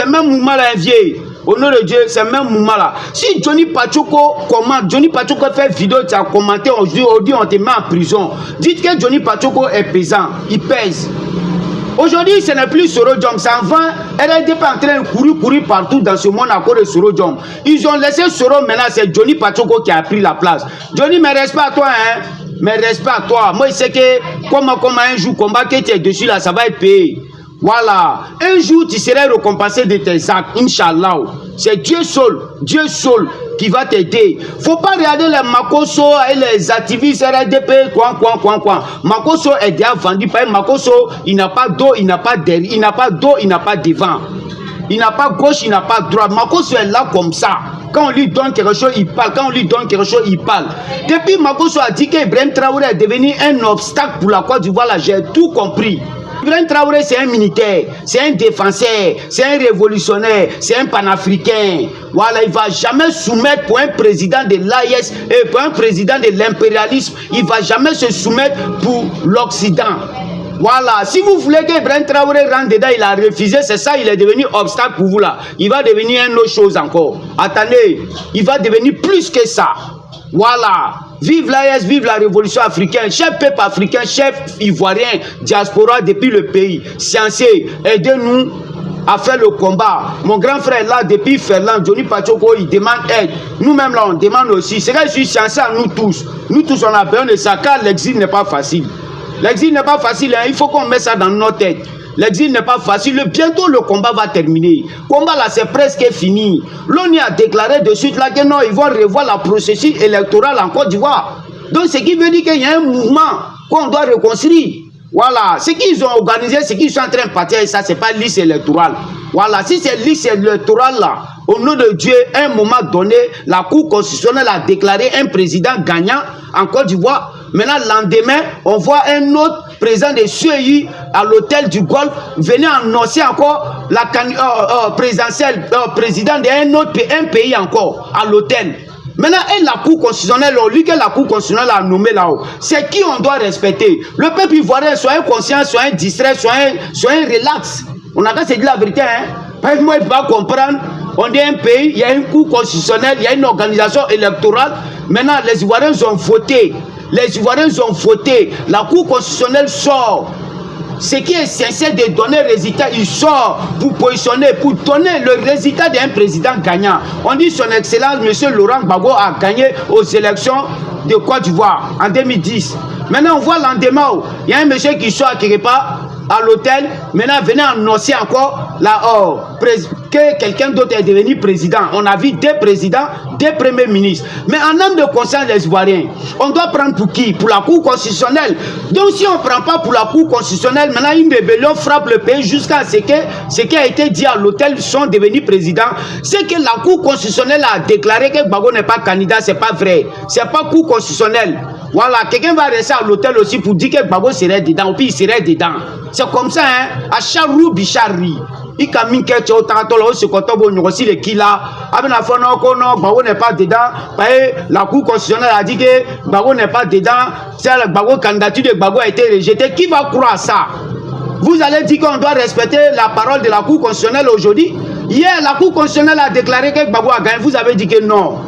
même mouvement là, vieux. Au nom de Dieu, c'est le même mouvement là. Si Johnny Pachoko commente, Johnny Pachoko fait vidéo, tu as commenté, aujourd'hui on te met en prison. Dites que Johnny Pachoko est pesant, il pèse. Aujourd'hui, ce n'est plus Soro Diom. Ça en va, RDP est en train de courir partout dans ce monde à cause de Soro Diom. Ils ont laissé Soro, maintenant c'est Johnny Pachoko qui a pris la place. Johnny, mais respect à toi, hein. Mais respect à toi. Moi, je sais que comme un jour, combat que tu es dessus là, ça va être payé. Voilà. Un jour, tu seras récompensé de tes actes, Inch'Allah. C'est Dieu seul qui va t'aider. Faut pas regarder les Makoso et les activistes RDP, quoi. Makoso est déjà vendu par Makoso, il n'a pas d'eau, il n'a pas d'air, il n'a pas d'eau, il n'a pas de vent. Il n'a pas gauche, il n'a pas droite. Makoso est là comme ça. Quand on lui donne quelque chose, il parle. Quand on lui donne quelque chose, il parle. Depuis Makoso a dit qu'Ibrahim Traoré est devenu un obstacle pour la Côte d'Ivoire, là, j'ai tout compris. Ibrahim Traoré, c'est un militaire, c'est un défenseur, c'est un révolutionnaire, c'est un panafricain. Voilà, il ne va jamais soumettre pour un président de l'AIS et pour un président de l'impérialisme. Il ne va jamais se soumettre pour l'Occident. Voilà, si vous voulez qu'Ibrahim Traoré rentre dedans, il a refusé, c'est ça, il est devenu obstacle pour vous là. Il va devenir une autre chose encore. Attendez, il va devenir plus que ça. Voilà. Vive l'AES, vive la révolution africaine, chef peuple africain, chef ivoirien, diaspora depuis le pays. Sciencier, aidez-nous à faire le combat. Mon grand frère là, depuis Ferland, Johnny Pachoko, il demande aide. Nous-mêmes là, on demande aussi. C'est que je suis sciencier à nous tous. Nous tous, on a besoin de ça, car l'exil n'est pas facile. L'exil n'est pas facile, hein. Il faut qu'on mette ça dans notre tête. L'exil n'est pas facile. Bientôt, le combat va terminer. Le combat, là, c'est presque fini. L'ONU a déclaré de suite là que non, ils vont revoir la processus électorale en Côte d'Ivoire. Donc, ce qui veut dire qu'il y a un mouvement qu'on doit reconstruire. Voilà. Ce qu'ils ont organisé, ce qu'ils sont en train de partir, ça, c'est pas liste électorale. Voilà. Si c'est liste électorale, là, au nom de Dieu, à un moment donné, la Cour constitutionnelle a déclaré un président gagnant en Côte d'Ivoire. Maintenant, le lendemain, on voit un autre président de CEI à l'hôtel du Golfe venir annoncer encore la présidentielle, président d'un pays encore à l'hôtel. Maintenant, et la Cour constitutionnelle, lui que la Cour constitutionnelle a nommé là-haut, c'est qui on doit respecter. Le peuple ivoirien, soyez conscient, soyez distrait, soyez relax. On a qu'à se dire la vérité, hein. Parce que moi, il ne peut pas comprendre. On est un pays, il y a une Cour constitutionnelle, il y a une organisation électorale. Maintenant, les Ivoiriens ont voté. Les Ivoiriens ont voté. La Cour constitutionnelle sort. Ce qui est sincère de donner résultat, il sort pour positionner, pour donner le résultat d'un président gagnant. On dit son Excellence, M. Laurent Gbagbo a gagné aux élections de Côte d'Ivoire en 2010. Maintenant, on voit l'endemain, il y a un monsieur qui sort quelque part à l'hôtel. Maintenant, venez annoncer encore que quelqu'un d'autre est devenu président. On a vu des présidents, des premiers ministres. Mais en âme de conscience des Ivoiriens, on doit prendre pour qui? Pour la Cour constitutionnelle. Donc si on ne prend pas pour la Cour constitutionnelle, maintenant une rébellion frappe le pays jusqu'à ce qui a été dit à l'hôtel sont devenus présidents. C'est que la Cour constitutionnelle a déclaré que Gbagbo n'est pas candidat, c'est pas vrai. C'est pas Cour constitutionnelle. Voilà, quelqu'un va rester à l'hôtel aussi pour dire que Gbagbo serait dedans, ou puis il serait dedans. C'est comme ça, hein. À Charou Bichari. Il camine que tu as ce qu'on aussi les qui là. Gbagbo n'est pas dedans. La Cour constitutionnelle a dit que Gbagbo n'est pas dedans. La candidature de Gbagbo a été rejetée. Qui va croire ça? Vous allez dire qu'on doit respecter la parole de la Cour constitutionnelle aujourd'hui. Hier, la Cour constitutionnelle a déclaré que Gbagbo a gagné. Vous avez dit que non.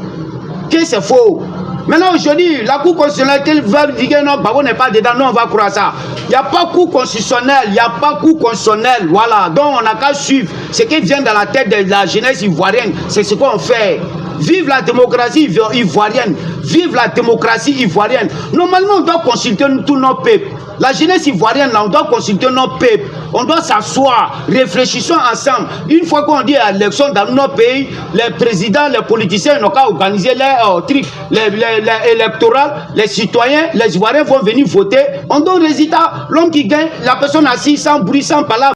Que c'est faux. Maintenant, aujourd'hui, la Cour constitutionnelle va dire que non, Gbagbo n'est pas dedans, non, on va croire ça. Il n'y a pas Cour constitutionnelle, il n'y a pas Cour constitutionnelle, voilà. Donc, on n'a qu'à suivre ce qui vient dans la tête de la jeunesse ivoirienne. C'est ce qu'on fait. Vive la démocratie ivoirienne. Vive la démocratie ivoirienne. Normalement, on doit consulter tous nos peuples. La jeunesse ivoirienne, là, on doit consulter nos peuples. On doit s'asseoir, réfléchissons ensemble. Une fois qu'on dit à l'élection dans nos pays, les présidents, les politiciens n'ont qu'à organiser les trucs, les électorales, les citoyens, les Ivoiriens vont venir voter. On donne résultat. L'homme qui gagne, la personne assise sans bruit, sans parler.